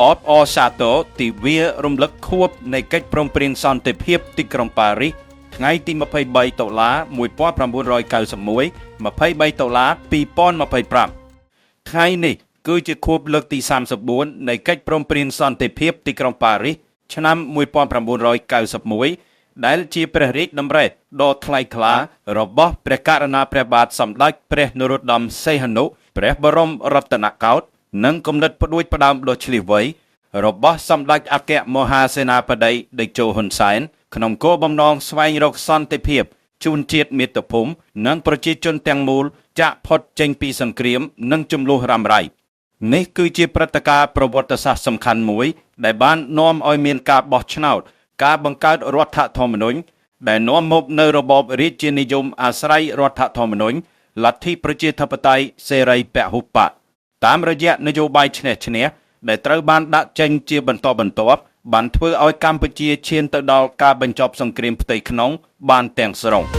អបអសាទរទិវារំលឹកខួបនៃកិច្ចព្រមព្រៀងសន្តិភាពទីក្រុងប៉ារីសថ្ងៃទី23តុលា1991 23តុលា2025ថ្ងៃនេះគឺជាខួបលើកទី34នៃកិច្ចព្រមព្រៀងសន្តិភាពទីក្រុងប៉ារីសឆ្នាំ1991ដែលជាព្រះរាជតម្រិះដ៏ថ្លៃថ្លារបស់ព្រះករុណាព្រះបាទសម្ដេចព្រះនរោត្តមសីហនុព្រះបរមរតនកោដ្ឋនិងគំនិតផ្ដួចផ្ដើមដ៏ឆ្លៀសវៃរបស់សម្ដេចអគ្គមហាសេនាបតីតេជោហ៊ុនសែនក្នុងគោលបំណងស្វែងរកសន្តិភាពជូនជាតិមាតុភូមិនិងប្រជាជនទាំងមូលចាកផុតចេញពីសង្គ្រាមនិងជម្លោះរ៉ាំរ៉ៃនេះគឺជាព្រឹត្តិការណ៍ប្រវត្តិសាស្ត្រសំខាន់មួយដែលបាននាំឲ្យមានការបោះឆ្នោតការបង្កើតរដ្ឋធម្មនុញ្ញដែលនាំមកនូវរបបរាជានិយមអាស្រ័យរដ្ឋធម្មនុញ្ញលទ្ធិប្រជាធិបតេយ្យសេរីពហុបកតាមរយៈនយោបាយឈ្នះឈ្នះដែលត្រូវបានដាក់ចេញជាបន្តបន្ទាប់បានធ្វើឲ្យកម្ពុជាឈានទៅដល់ការបញ្ចប់សង្គ្រាមផ្ទៃក្នុងបានទាំងស្រុង